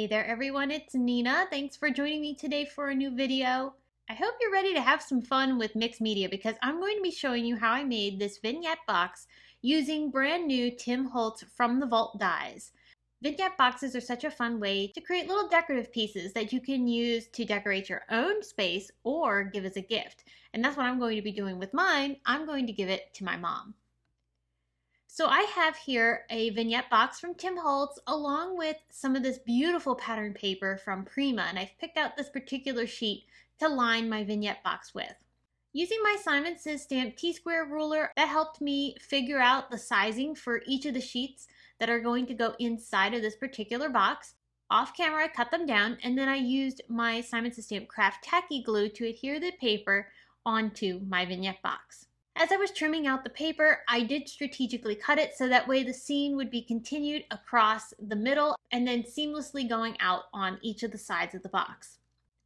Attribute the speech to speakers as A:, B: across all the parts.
A: Hey there everyone, it's Nina. Thanks for joining me today for a new video. I hope you're ready to have some fun with mixed media because I'm going to be showing you how I made this vignette box using brand new Tim Holtz from the Vault dies. Vignette boxes are such a fun way to create little decorative pieces that you can use to decorate your own space or give as a gift. And that's what I'm going to be doing with mine. I'm going to give it to my mom. So I have here a vignette box from Tim Holtz along with some of this beautiful pattern paper from Prima, and I've picked out this particular sheet to line my vignette box with. Using my Simon Says Stamp T-square ruler, that helped me figure out the sizing for each of the sheets that are going to go inside of this particular box. Off camera, I cut them down, and then I used my Simon Says Stamp Craft Tacky Glue to adhere the paper onto my vignette box. As I was trimming out the paper, I did strategically cut it so that way the seam would be continued across the middle and then seamlessly going out on each of the sides of the box.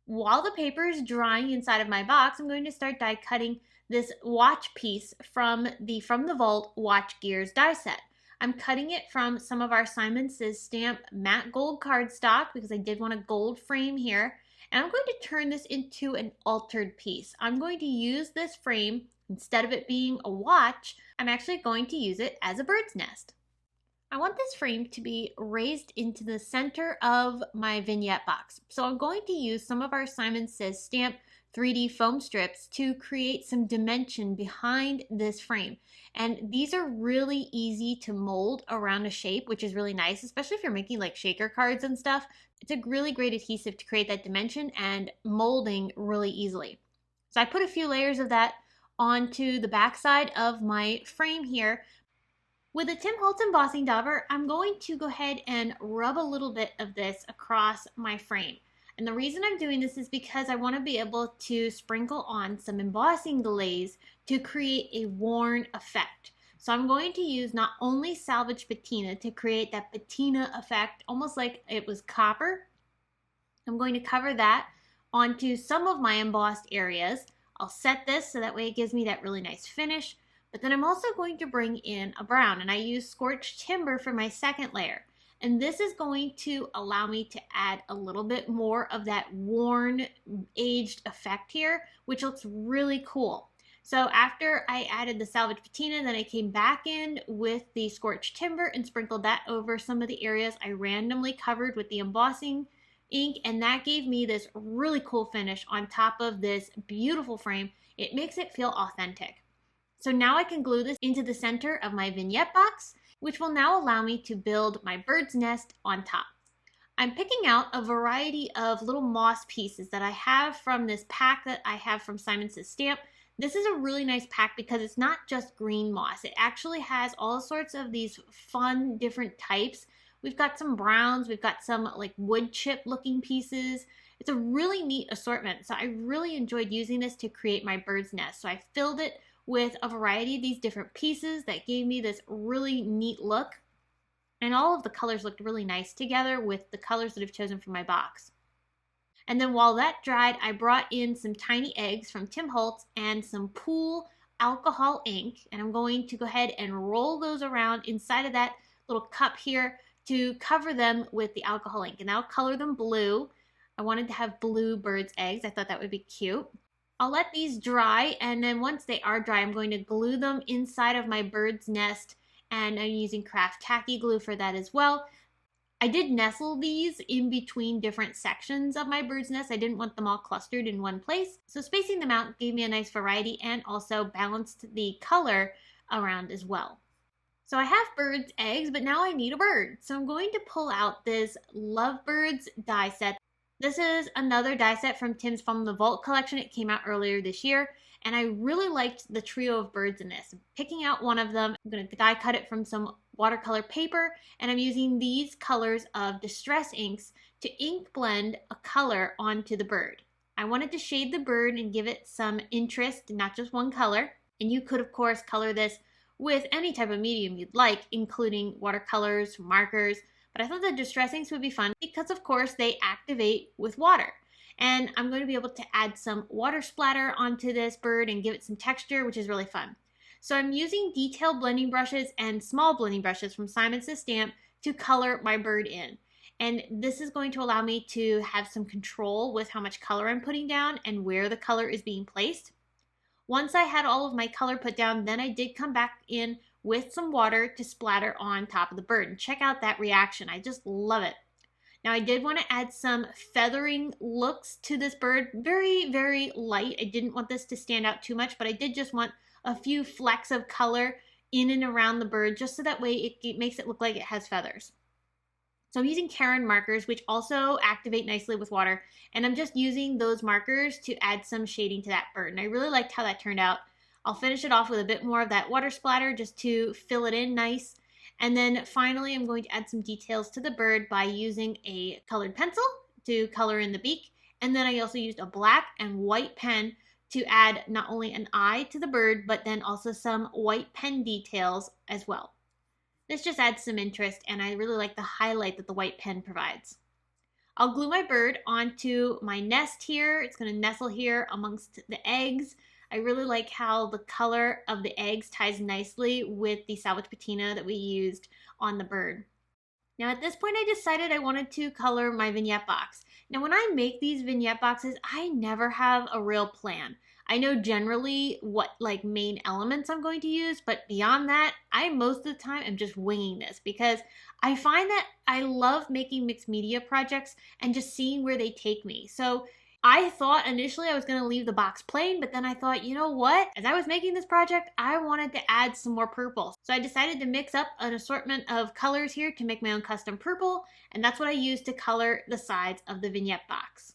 A: While the paper is drying inside of my box, I'm going to start die cutting this watch piece from the Vault Watch Gears die set. I'm cutting it from some of our Simon Says Stamp matte gold cardstock because I did want a gold frame here. And I'm going to turn this into an altered piece. I'm going to use this frame. Instead of it being a watch, I'm actually going to use it as a bird's nest. I want this frame to be raised into the center of my vignette box. So I'm going to use some of our Simon Says Stamp 3D foam strips to create some dimension behind this frame. And these are really easy to mold around a shape, which is really nice, especially if you're making like shaker cards and stuff. It's a really great adhesive to create that dimension and molding really easily. So I put a few layers of that onto the back side of my frame here. With a Tim Holtz embossing dauber, I'm going to go ahead and rub a little bit of this across my frame. And the reason I'm doing this is because I want to be able to sprinkle on some embossing glaze to create a worn effect. So I'm going to use not only salvage patina to create that patina effect, almost like it was copper. I'm going to cover that onto some of my embossed areas. I'll set this so that way it gives me that really nice finish, but then I'm also going to bring in a brown, and I use scorched timber for my second layer. And this is going to allow me to add a little bit more of that worn, aged effect here, which looks really cool. So after I added the salvage patina, then I came back in with the scorched timber and sprinkled that over some of the areas I randomly covered with the embossing ink, and that gave me this really cool finish on top of this beautiful frame. It makes it feel authentic. So now I can glue this into the center of my vignette box, which will now allow me to build my bird's nest on top. I'm picking out a variety of little moss pieces that I have from this pack that I have from Simon Says Stamp. This is a really nice pack because it's not just green moss. It actually has all sorts of these fun different types. We've got some browns, we've got some like wood chip looking pieces. It's a really neat assortment. So I really enjoyed using this to create my bird's nest. So I filled it with a variety of these different pieces that gave me this really neat look. And all of the colors looked really nice together with the colors that I've chosen for my box. And then while that dried, I brought in some tiny eggs from Tim Holtz and some pool alcohol ink. And I'm going to go ahead and roll those around inside of that little cup here to cover them with the alcohol ink, and I'll color them blue. I wanted to have blue bird's eggs. I thought that would be cute. I'll let these dry, and then once they are dry, I'm going to glue them inside of my bird's nest, and I'm using Craft Tacky Glue for that as well. I did nestle these in between different sections of my bird's nest. I didn't want them all clustered in one place, so spacing them out gave me a nice variety and also balanced the color around as well. So I have bird's eggs, but now I need a bird. So I'm going to pull out this Lovebirds die set. This is another die set from Tim's from the Vault collection. It came out earlier this year, and I really liked the trio of birds in this. I'm picking out one of them. I'm going to die cut it from some watercolor paper, and I'm using these colors of Distress inks to ink blend a color onto the bird. I wanted to shade the bird and give it some interest, not just one color. And you could, of course, color this with any type of medium you'd like, including watercolors, markers, but I thought the Distress inks would be fun because of course they activate with water. And I'm going to be able to add some water splatter onto this bird and give it some texture, which is really fun. So I'm using detail blending brushes and small blending brushes from Simon Says Stamp to color my bird in. And this is going to allow me to have some control with how much color I'm putting down and where the color is being placed. Once I had all of my color put down, then I did come back in with some water to splatter on top of the bird. And check out that reaction. I just love it. Now I did want to add some feathering looks to this bird. Very, very light. I didn't want this to stand out too much, but I did just want a few flecks of color in and around the bird, just so that way it makes it look like it has feathers. So I'm using Sharon markers, which also activate nicely with water, and I'm just using those markers to add some shading to that bird, and I really liked how that turned out. I'll finish it off with a bit more of that water splatter just to fill it in nice, and then finally I'm going to add some details to the bird by using a colored pencil to color in the beak, and then I also used a black and white pen to add not only an eye to the bird, but then also some white pen details as well. This just adds some interest, and I really like the highlight that the white pen provides. I'll glue my bird onto my nest here. It's going to nestle here amongst the eggs. I really like how the color of the eggs ties nicely with the salvage patina that we used on the bird. Now at this point I decided I wanted to color my vignette box. Now when I make these vignette boxes, I never have a real plan. I know generally what main elements I'm going to use, but beyond that, I most of the time am just winging this because I find that I love making mixed media projects and just seeing where they take me. So I thought initially I was going to leave the box plain, but then I thought, you know what? As I was making this project, I wanted to add some more purple. So I decided to mix up an assortment of colors here to make my own custom purple, and that's what I used to color the sides of the vignette box.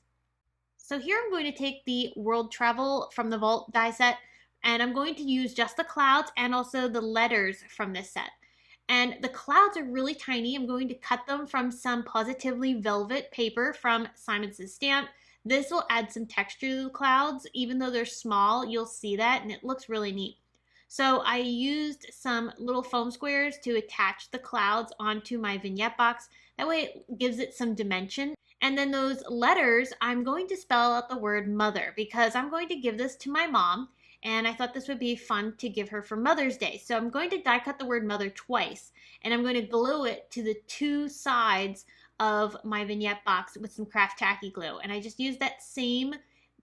A: So here I'm going to take the World Travel from the Vault die set, and I'm going to use just the clouds and also the letters from this set. And the clouds are really tiny. I'm going to cut them from some Positively velvet paper from Simon's Stamp. This will add some texture to the clouds. Even though they're small, you'll see that, and it looks really neat. So I used some little foam squares to attach the clouds onto my vignette box. That way it gives it some dimension. And then those letters, I'm going to spell out the word mother because I'm going to give this to my mom, and I thought this would be fun to give her for Mother's Day. So I'm going to die cut the word mother twice, and I'm going to glue it to the two sides of my vignette box with some craft tacky glue. And I just used that same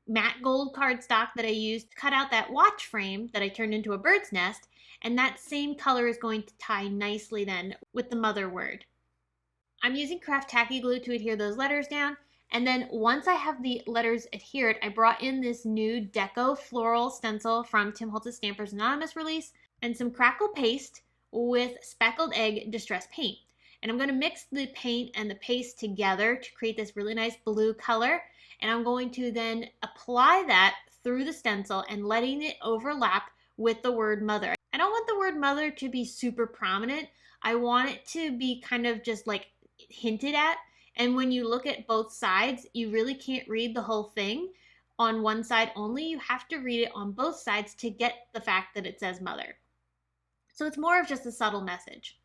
A: matte gold cardstock that I used to cut out that watch frame that I turned into a bird's nest, and that same color is going to tie nicely then with the mother word. I'm using craft tacky glue to adhere those letters down, and then once I have the letters adhered, I brought in this new Deco floral stencil from Tim Holtz's Stampers Anonymous release and some crackle paste with speckled egg distress paint. And I'm going to mix the paint and the paste together to create this really nice blue color, and I'm going to then apply that through the stencil and letting it overlap with the word mother. I don't want the word mother to be super prominent. I want it to be kind of just hinted at, and when you look at both sides, you really can't read the whole thing on one side only. You have to read it on both sides to get the fact that it says mother. So it's more of just a subtle message.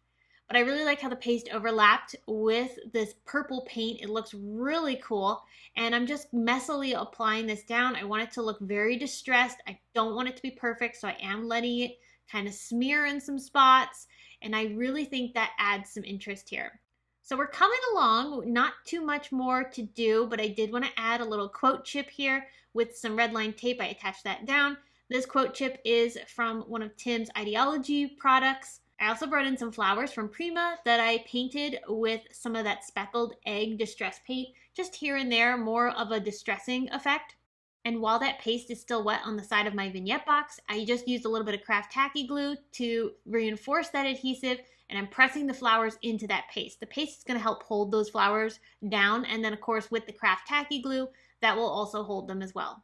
A: But I really like how the paste overlapped with this purple paint. It looks really cool, and I'm just messily applying this down. I want it to look very distressed. I don't want it to be perfect, so I am letting it kind of smear in some spots, and I really think that adds some interest here. So we're coming along, not too much more to do, but I did want to add a little quote chip here with some red line tape. I attached that down. This quote chip is from one of Tim's Idea-ology products. I also brought in some flowers from Prima that I painted with some of that speckled egg distress paint, just here and there, more of a distressing effect. And while that paste is still wet on the side of my vignette box, I just used a little bit of craft tacky glue to reinforce that adhesive, and I'm pressing the flowers into that paste. The paste is going to help hold those flowers down, and then of course with the craft tacky glue, that will also hold them as well.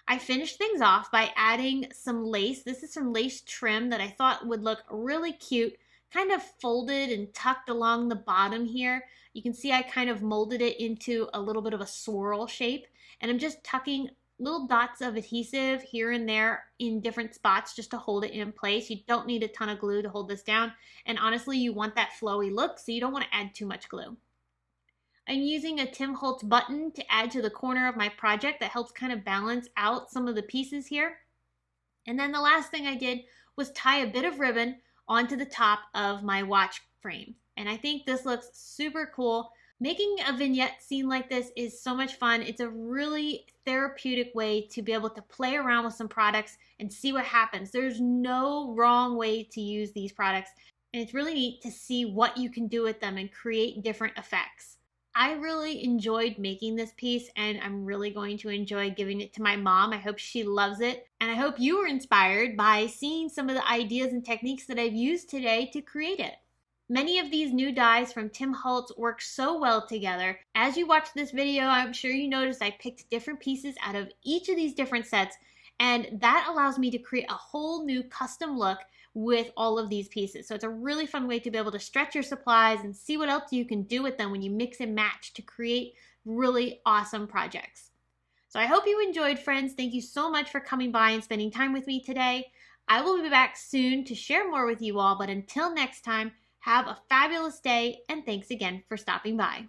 A: I finished things off by adding some lace. This is some lace trim that I thought would look really cute, kind of folded and tucked along the bottom here. You can see I kind of molded it into a little bit of a swirl shape, and I'm just tucking little dots of adhesive here and there in different spots just to hold it in place. You don't need a ton of glue to hold this down, and honestly you want that flowy look, so you don't want to add too much glue. I'm using a Tim Holtz button to add to the corner of my project that helps kind of balance out some of the pieces here. And then the last thing I did was tie a bit of ribbon onto the top of my watch frame, and I think this looks super cool. Making a vignette scene like this is so much fun. It's a really therapeutic way to be able to play around with some products and see what happens. There's no wrong way to use these products, and it's really neat to see what you can do with them and create different effects. I really enjoyed making this piece, and I'm really going to enjoy giving it to my mom. I hope she loves it, and I hope you were inspired by seeing some of the ideas and techniques that I've used today to create it. Many of these new dies from Tim Holtz work so well together. As you watch this video, I'm sure you noticed I picked different pieces out of each of these different sets, and that allows me to create a whole new custom look with all of these pieces. So it's a really fun way to be able to stretch your supplies and see what else you can do with them when you mix and match to create really awesome projects. So I hope you enjoyed, friends. Thank you so much for coming by and spending time with me today. I will be back soon to share more with you all, but until next time, have a fabulous day, and thanks again for stopping by.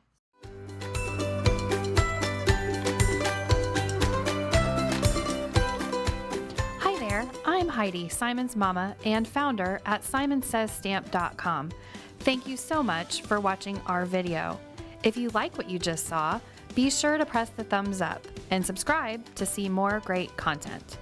B: Hi there, I'm Heidi, Simon's mama and founder at simonsaysstamp.com. Thank you so much for watching our video. If you like what you just saw, be sure to press the thumbs up and subscribe to see more great content.